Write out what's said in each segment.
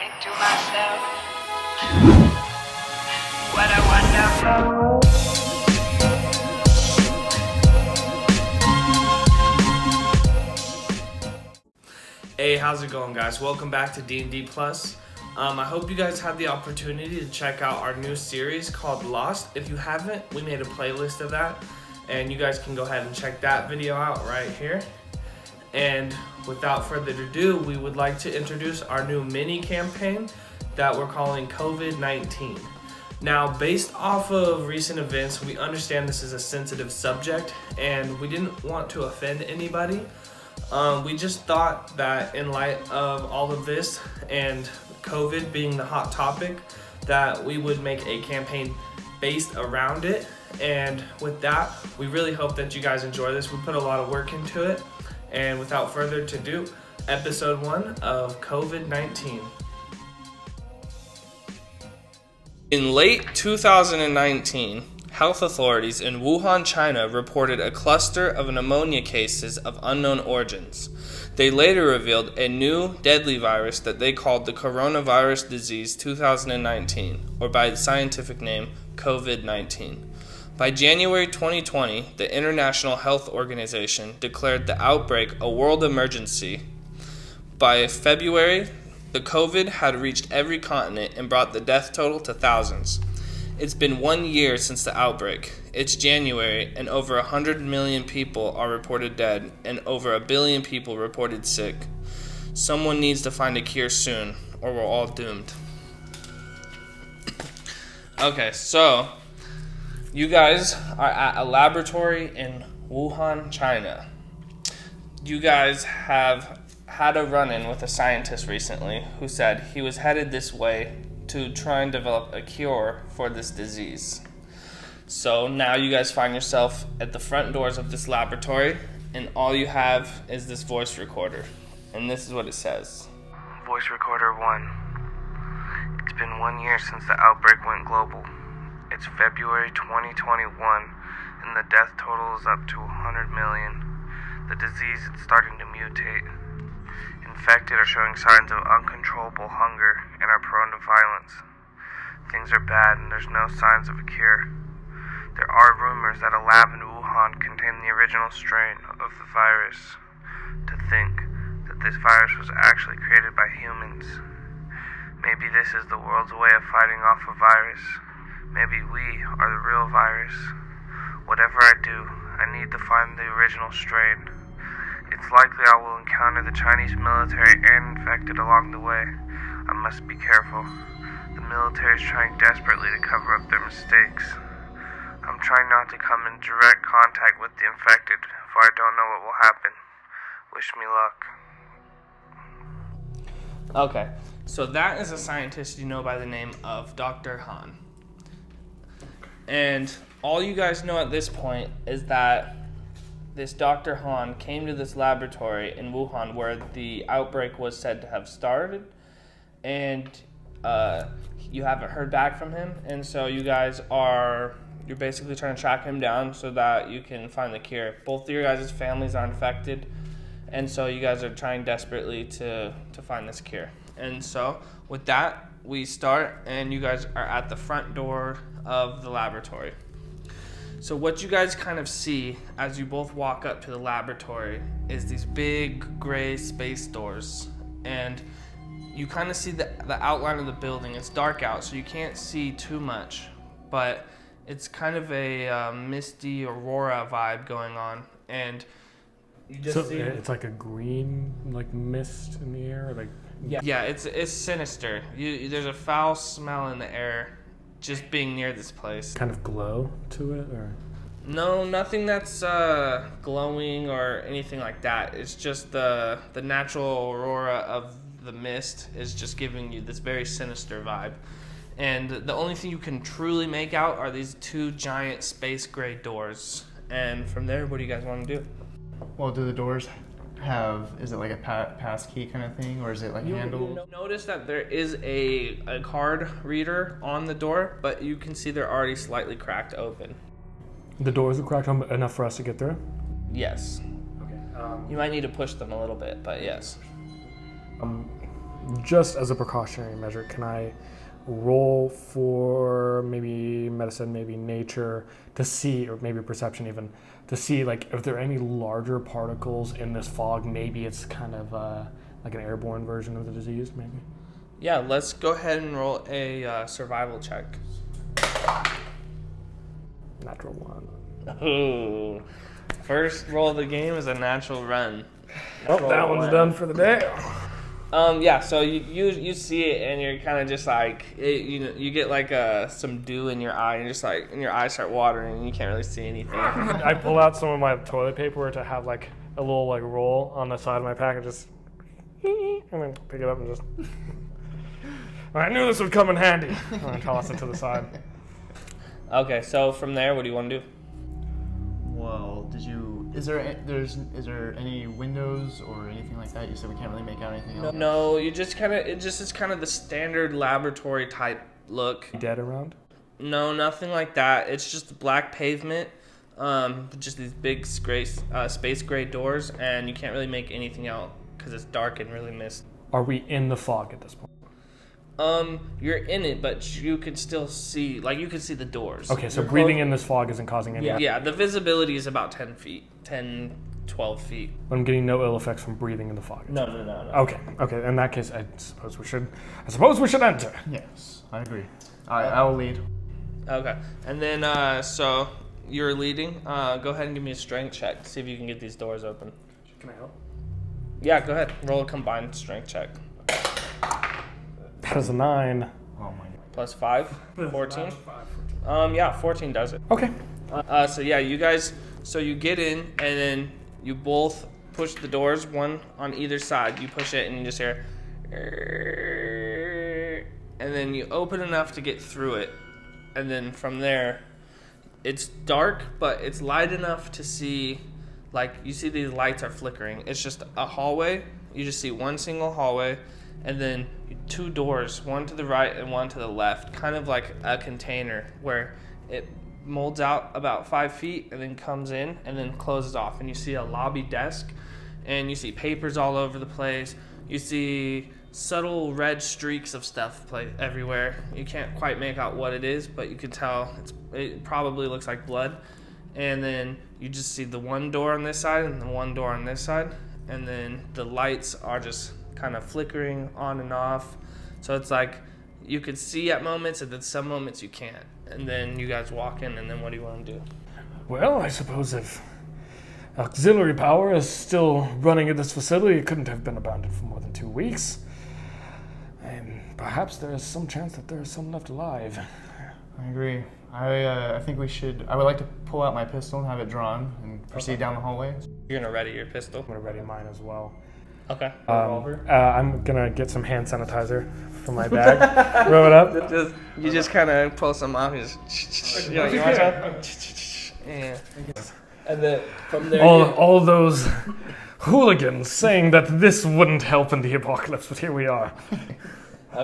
into myself. What a wonderful world. Hey, how's it going, guys? Welcome back to D&D Plus. I hope you guys had the opportunity to check out our new series called Lost. If you haven't, we made a playlist of that, and you guys can go ahead and check that video out right here. And without further ado, we would like to introduce our new mini campaign that we're calling COVID-19. Now, based off of recent events, we understand this is a sensitive subject, and we didn't want to offend anybody. We just thought that in light of all of this and COVID being the hot topic, that we would make a campaign based around it. And with that, we really hope that you guys enjoy this. We put a lot of work into it. And without further ado, episode 1 of COVID-19. In late 2019, health authorities in Wuhan, China reported a cluster of pneumonia cases of unknown origins. They later revealed a new deadly virus that they called the coronavirus disease 2019, or by its scientific name, COVID-19. By January 2020, the International Health Organization declared the outbreak a world emergency. By February, the COVID had reached every continent and brought the death total to thousands. It's been 1 year since the outbreak. It's January, and over 100 million people are reported dead, and over 1 billion people reported sick. Someone needs to find a cure soon, or we're all doomed. Okay, so you guys are at a laboratory in Wuhan, China. You guys have had a run-in with a scientist recently who said he was headed this way to try and develop a cure for this disease. So now you guys find yourself at the front doors of this laboratory, and all you have is this voice recorder. And this is what it says. Voice recorder 1. It's been 1 year since the outbreak went global. It's February 2021, and the death total is up to 100 million. The disease is starting to mutate. Infected are showing signs of uncontrollable hunger and are prone to violence. Things are bad and there's no signs of a cure. There are rumors that a lab in Wuhan contained the original strain of the virus. To think that this virus was actually created by humans. Maybe this is the world's way of fighting off a virus. Maybe we are the real virus. Whatever I do, I need to find the original strain. It's likely I will encounter the Chinese military and infected along the way. I must be careful. The military is trying desperately to cover up their mistakes. I'm trying not to come in direct contact with the infected, for I don't know what will happen. Wish me luck. Okay, so that is a scientist you know by the name of Dr. Han. And all you guys know at this point is that this Dr. Han came to this laboratory in Wuhan where the outbreak was said to have started, and you haven't heard back from him, and so you're basically trying to track him down so that you can find the cure. Both of your guys' families are infected, and so you guys are trying desperately to find this cure. And so with that, we start, and you guys are at the front door of the laboratory. So what you guys kind of see as you both walk up to the laboratory is these big gray space doors, and you kind of see the outline of the building. It's dark out, so you can't see too much, but it's kind of a misty aurora vibe going on, and you just see it's like a green mist in the air, yeah, it's sinister. There's a foul smell in the air just being near this place. kind of glow to it, or No, nothing that's glowing or anything like that. It's just the natural aurora of the mist is just giving you this very sinister vibe. And the only thing you can truly make out are these two giant space gray doors. And from there, what do you guys want to do? Well, do the doors is it like a pass key kind of thing, or is it like handled? You notice that there is a card reader on the door, but you can see they're already slightly cracked open. the doors are cracked enough for us to get through? Yes. Okay. You might need to push them a little bit, but yes. Just as a precautionary measure, can I roll for maybe medicine, maybe nature, to see, or maybe perception even, to see like if there are any larger particles in this fog? Maybe it's kind of like an airborne version of the disease, maybe. Yeah, let's go ahead and roll a survival check. Natural 1. Ooh. First roll of the game is a natural run. Oh, that one's done for the day. Yeah, so you see it and you're kind of just like, you get like some dew in your eye and just like, and your eyes start watering and you can't really see anything. I pull out some of my toilet paper to have like a little like roll on the side of my pack and just, and then pick it up and just, I knew this would come in handy. And I toss it to the side. Okay, so from there, what do you want to do? Well, is there any windows or anything like that? You said we can't really make out anything else. No, you just kind of, it's kind of the standard laboratory type look. Dead around? No, nothing like that. It's just black pavement, just these big space gray doors, and you can't really make anything out because it's dark and really mist. Are we in the fog at this point? You're in it, but you can still see, like you can see the doors. Okay, so breathing in this fog isn't causing any... Yeah, the visibility is about 10 feet, 10, 12 feet. I'm getting no ill effects from breathing in the fog. No. Okay, in that case, I suppose we should enter. Yes, I agree. I will lead. Okay, and then, so you're leading. Go ahead and give me a strength check to see if you can get these doors open. Can I help? Yeah, go ahead. Roll a combined strength check. That is a 9. Oh my. Plus 5? 14? Yeah, 14 does it. Okay. So yeah, you guys, so you get in and then you both push the doors, one on either side. You push it and you just hear, and then you open enough to get through it. And then from there, it's dark, but it's light enough to see, like you see these lights are flickering. It's just a hallway. You just see one single hallway and then 2 doors, one to the right and one to the left, kind of like a container where it molds out about 5 feet and then comes in and then closes off. And you see a lobby desk and you see papers all over the place. You see subtle red streaks of stuff everywhere. You can't quite make out what it is, but you can tell it probably looks like blood. And then you just see the one door on this side and the one door on this side. And then the lights are just kind of flickering on and off. So it's like you could see at moments and then some moments you can't. And then you guys walk in and then what do you want to do? Well, I suppose if auxiliary power is still running at this facility, it couldn't have been abandoned for more than 2 weeks. And perhaps there is some chance that there is some left alive. I agree. I think we should. I would like to pull out my pistol and have it drawn and proceed down the hallway. You're gonna ready your pistol. I'm gonna ready mine as well. Okay. I'm gonna get some hand sanitizer from my bag. Roll it up. You just kind of pull some off. You just, you want some? Yeah. And then from there, all those hooligans saying that this wouldn't help in the apocalypse, but here we are.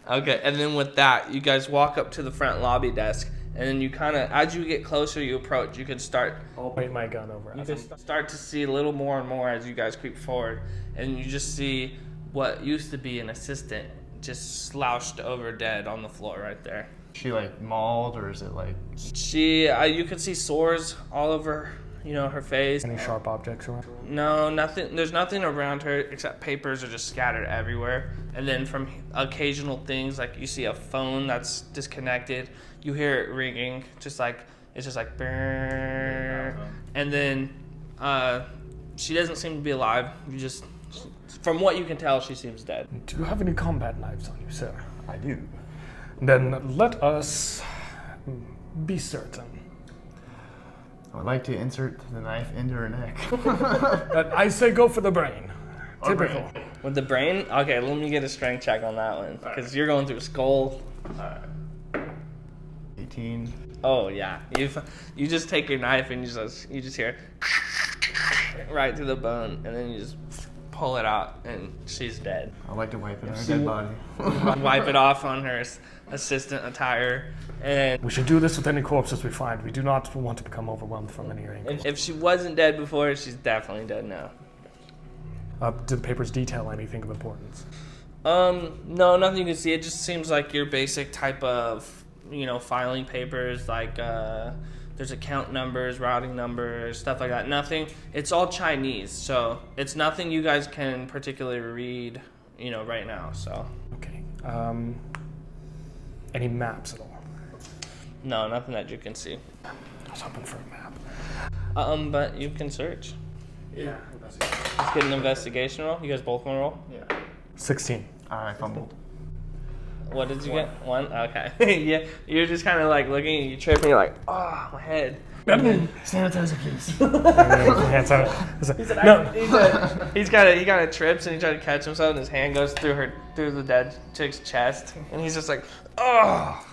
Okay, and then with that, you guys walk up to the front lobby desk, and then you kind of, as you get closer, you approach. You can start. I'll point my gun over. You can start to see a little more and more as you guys creep forward, and you just see what used to be an assistant just slouched over dead on the floor right there. Is she like mauled, or is it like? She, you can see sores all over, her face. Any sharp objects around? No, nothing. There's nothing around her except papers are just scattered everywhere. And then from occasional things, like you see a phone that's disconnected, you hear it ringing, it's just like brrr. And then she doesn't seem to be alive. From what you can tell, she seems dead. Do you have any combat knives on you, sir? I do. Then let us be certain. I would like to insert the knife into her neck. I say go for the brain. Typical. With the brain? Okay, let me get a strength check on that one. Because you're going through skull. 18. Oh, yeah. You just take your knife and you just hear right through the bone. And then you just pull it out and she's dead. I'd like to wipe it on her dead body. Wipe it off on her assistant attire. And we should do this with any corpses we find. We do not want to become overwhelmed from any angles. if she wasn't dead before, she's definitely dead now. Do the papers detail anything of importance? No, nothing you can see. It just seems like your basic type of, filing papers, like there's account numbers, routing numbers, stuff like that. Nothing. It's all Chinese, so it's nothing you guys can particularly read, right now. So. Okay. Any maps at all? No, nothing that you can see. I was hoping for a map. But you can search. Yeah. Let's get an investigation roll. You guys both want to roll? Yeah. 16. I fumbled. What did you get? 1? Okay. Yeah, you're just kind of like looking and you trip and you're like, oh, my head. Sanitizer, please. He kind of trips and he tries to catch himself and his hand goes through the dead chick's chest and he's just like, oh.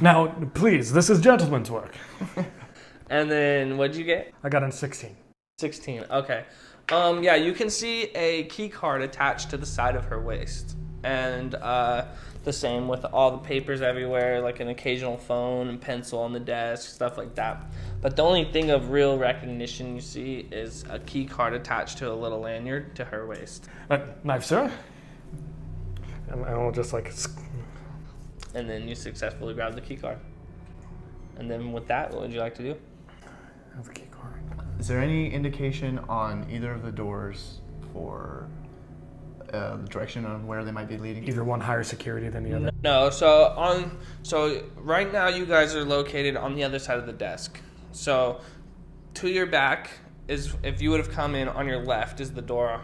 Now, please, this is gentleman's work. And then what'd you get? I got a 16. 16. Okay. Yeah, you can see a key card attached to the side of her waist, and the same with all the papers everywhere, like an occasional phone and pencil on the desk, stuff like that. But the only thing of real recognition you see is a key card attached to a little lanyard to her waist. Knife, sir? And I'll just like... And then you successfully grab the key card. And then with that, what would you like to do? I have a key card. Is there any indication on either of the doors for the direction on where they might be leading? Either one higher security than the other? No, so right now you guys are located on the other side of the desk. So to your back is, if you would have come in on your left, is the door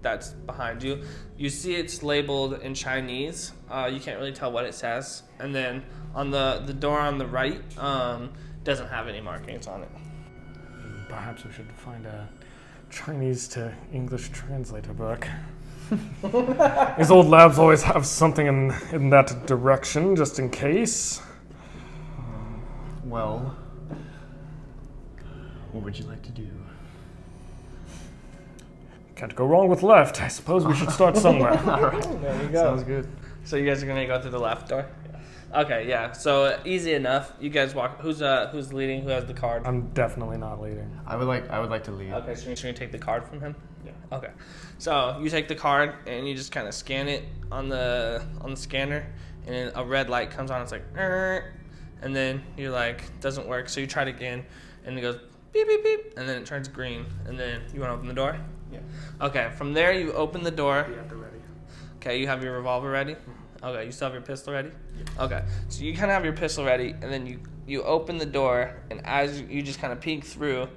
that's behind you. You see it's labeled in Chinese. You can't really tell what it says. And then on the door on the right doesn't have any markings on it. Perhaps we should find a Chinese to English translator book. These old labs always have something in that direction, just in case. Well, what would you like to do? Can't go wrong with left. I suppose we should start somewhere. All right. There you go. Sounds good. So you guys are gonna go through the left door? Okay, yeah. So easy enough. You guys walk. Who's leading? Who has the card? I'm definitely not leading. I would like to lead. Okay, so you're gonna take the card from him? Yeah. Okay. So you take the card and you just kind of scan it on the scanner, and then a red light comes on. It's like, and then you're like, doesn't work. So you try it again, and it goes beep beep beep, and then it turns green. And then you want to open the door? Yeah. Okay. From there, you open the door. You have to ready. Okay. You have your revolver ready. Okay. You still have your pistol ready? Yeah. Okay. So you kind of have your pistol ready, and then you open the door, and as you just kind of peek through,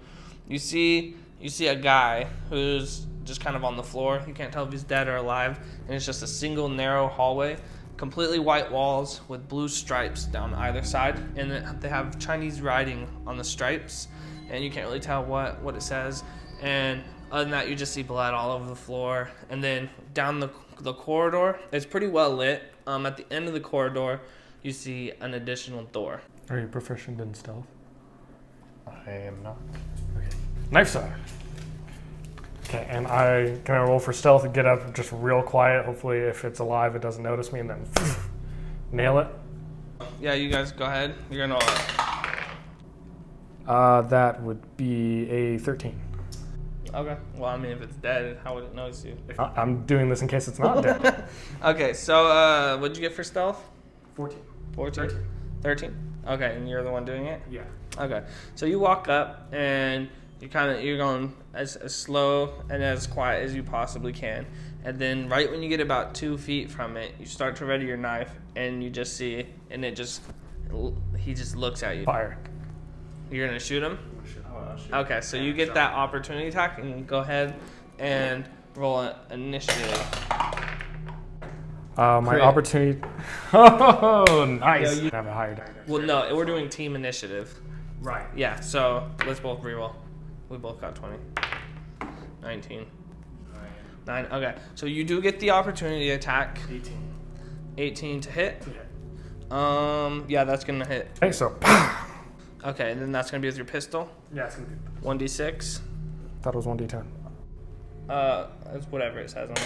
you see a guy who's just kind of on the floor. You can't tell if he's dead or alive, and it's just a single narrow hallway, completely white walls with blue stripes down either side, and they have Chinese writing on the stripes, and you can't really tell what it says. And other than that, you just see blood all over the floor. And then down the corridor, it's pretty well lit. At the end of the corridor, you see an additional door. Are you proficient in stealth? I am not. Okay. Knife, sir. Okay, and can I roll for stealth and get up just real quiet? Hopefully, if it's alive, it doesn't notice me, and then nail it. Yeah, you guys go ahead. You're gonna. That would be a 13. Okay. Well, I mean, if it's dead, how would it notice you? I'm doing this in case it's not dead. Okay, so what'd you get for stealth? 14. 14? 13? Okay, and you're the one doing it? Yeah. Okay, so you walk up and you're going as slow and as quiet as you possibly can, and then right when you get about 2 feet from it, you start to ready your knife, and you just see, and he just looks at you. Fire. You're gonna shoot him? Okay, so you get that opportunity attack, and go ahead and roll an initiative. My Crit. opportunity. Oh, nice. Yeah, you have a higher die. Well, no, we're doing team initiative. Right. Yeah, so let's both reroll. We both got 20. 19. 9. Okay, so you do get the opportunity attack. 18. 18 to hit. Yeah. Yeah, that's gonna hit. Okay, so. Okay, and then that's gonna be with your pistol. Yeah, it's gonna be. 1d6. Thought it was 1d10. It's whatever it says on there.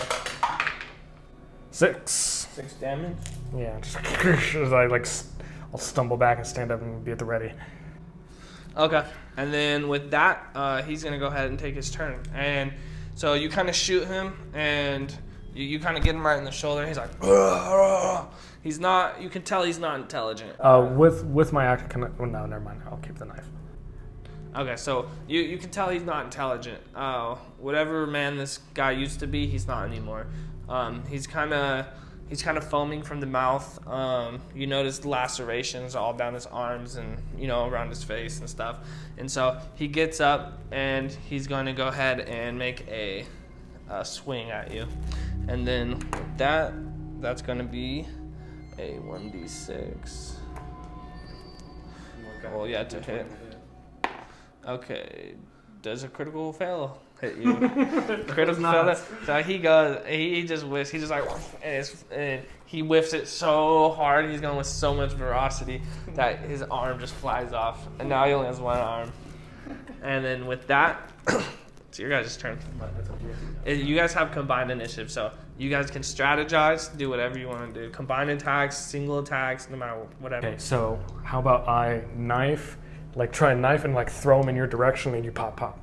6. 6 damage. Yeah, just as I'll stumble back and stand up and be at the ready. Okay, and then with that, he's gonna go ahead and take his turn. And so you kind of shoot him, and You kind of get him right in the shoulder. He's like, "Ugh." He's not. You can tell he's not intelligent. With my action, well, no, never mind. I'll keep the knife. Okay, so you can tell he's not intelligent. Whatever man this guy used to be, he's not anymore. He's kind of foaming from the mouth. You notice lacerations all down his arms and around his face and stuff. And so he gets up and he's going to go ahead and make a swing at you. And then with that's going to be a 1d6. Well, yeah, to hit. Okay, does a critical fail hit you? Critical fail. So he just whiffs. He just like, and he whiffs it so hard. He's going with so much ferocity that his arm just flies off. And now he only has one arm. And then with that, it's your guys' turn. You guys have combined initiative, so you guys can strategize, do whatever you want to do. Combined attacks, single attacks, no matter whatever. Okay, so how about I knife, try and knife and throw him in your direction and you pop.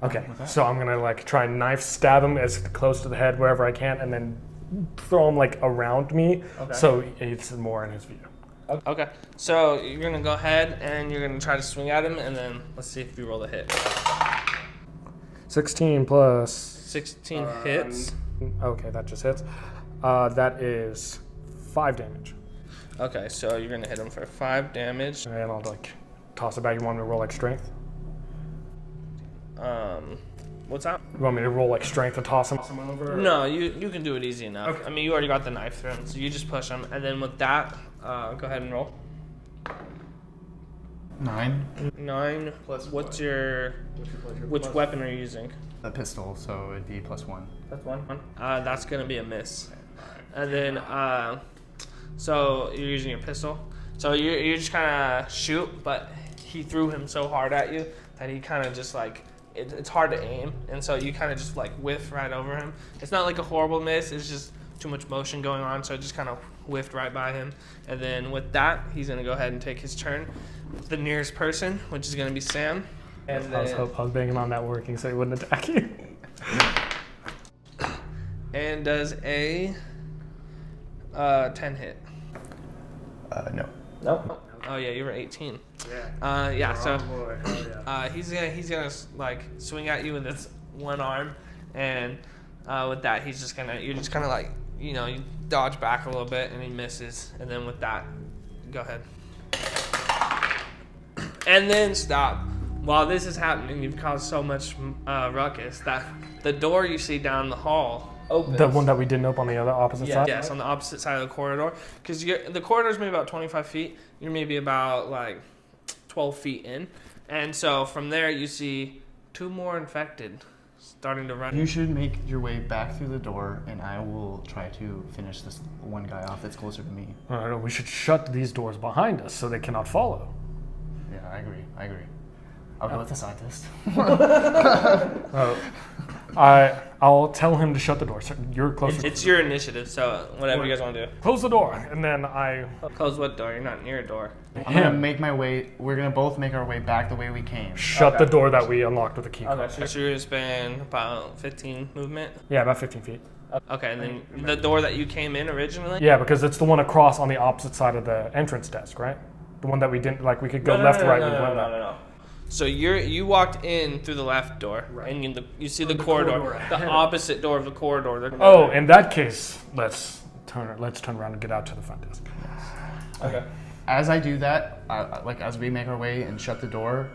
Okay, so I'm gonna try and knife stab him as close to the head wherever I can, and then throw him around me, so it's more in his view. Okay, so you're gonna go ahead and you're gonna try to swing at him, and then let's see if you roll the hit. 16 plus 16 hits. Okay, that just hits. That is 5 damage. Okay, so you're gonna hit him for 5 damage. And I'll toss it back. You want me to roll strength? What's that? You want me to roll strength to toss him over? No, you can do it easy enough. Okay. I mean, you already got the knife through him, so you just push him, and then with that, go ahead and roll. 9. 9. Plus What's what? your which weapon are you using? A pistol, so it'd be +1. That's 1. That's gonna be a miss. And then so you're using your pistol. So you just kind of shoot, but he threw him so hard at you that he kind of just it's hard to aim, and so you kind of just whiff right over him. It's not a horrible miss. It's just too much motion going on, so it just kind of whiffed right by him. And then with that, he's gonna go ahead and take his turn. The nearest person, which is gonna be Sam. And I was banging on that working so he wouldn't attack you. And does a 10 hit? No. Nope. Oh yeah, you were 18. Yeah. So he's gonna swing at you with this one arm, and with that you're just kind of you dodge back a little bit and he misses, and then with that, go ahead. And then stop. While this is happening, you've caused so much ruckus that the door you see down the hall opens. The one that we didn't open on the other opposite side? Yes, on the opposite side of the corridor. Because the corridor is maybe about 25 feet. You're maybe about 12 feet in. And so from there, you see 2 more infected starting to run. You should make your way back through the door, and I will try to finish this one guy off that's closer to me. We should shut these doors behind us so they cannot follow. Yeah, I agree. I'll go with the scientist. I'll tell him to shut the door. So you're closer. It's your initiative, so whatever you guys want to do. Close the door, and then I... Close what door? You're not near a door. I'm going to make my way... We're going to both make our way back the way we came. Shut the door that we unlocked with the key card. Okay, so you're going to spend about 15 movement? Yeah, about 15 feet. Okay, and then the door that you came in originally? Yeah, because it's the one across on the opposite side of the entrance desk, right? The one that we didn't... we could go left, right, No. So you walked in through the left door, right, and you see the corridor, the opposite door of the corridor. Oh, in that case, let's turn around and get out to the front desk. Okay. As I do that, as we make our way and shut the door,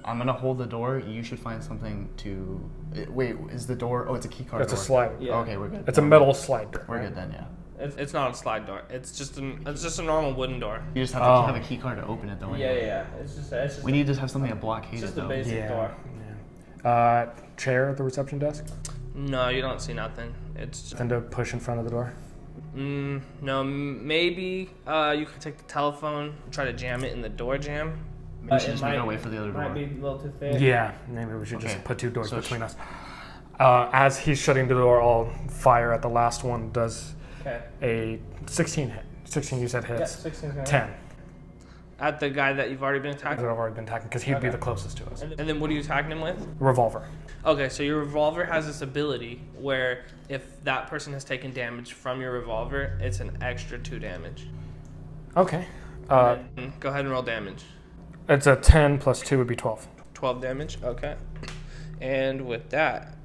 I'm gonna hold the door. You should find something to. Wait, is the door? Oh, it's a key card. It's door. a slide. Yeah. Okay, we're good. It's a metal slide door. We're good then, yeah. It's not a slide door. It's just a normal wooden door. You just have to have a key card to open it, though. Yeah. It's just. We need to have something to blockade It's it, just though. a basic door. Yeah. Chair at the reception desk? No, you don't see nothing. It's just, Then to push in front of the door? no, maybe you could take the telephone and try to jam it in the door jamb. We should just make our way for the other door. Might be a little too thick. Yeah, maybe we should just Okay. put 2 doors So between us. As he's shutting the door, I'll fire at the last one. Does Okay. a 16 hit? 16 you said hits? Yeah, 16. 10. At the guy that you've already been That attacking? I've already been attacking because he'd be the closest to us. And then what are you attacking him with? Revolver. Okay, so your revolver has this ability where if that person has taken damage from your revolver, it's an extra 2 damage. Okay. Go ahead and roll damage. It's a 10 plus 2 would be 12. 12 damage, okay. And with that,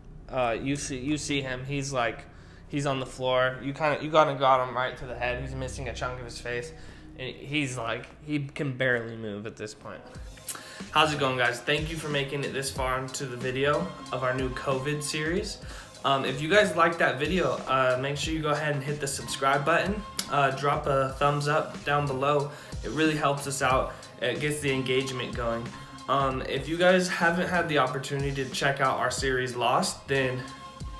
you see him. He's on the floor. You kind of got him right to the head. He's missing a chunk of his face. And he's like, he can barely move at this point. How's it going, guys? Thank you for making it this far into the video of our new COVID series. If you guys liked that video, make sure you go ahead and hit the subscribe button. Drop a thumbs up down below. It really helps us out. It gets the engagement going. If you guys haven't had the opportunity to check out our series Lost, then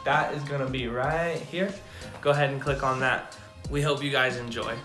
that is gonna be right here. Go ahead and click on that. We hope you guys enjoy.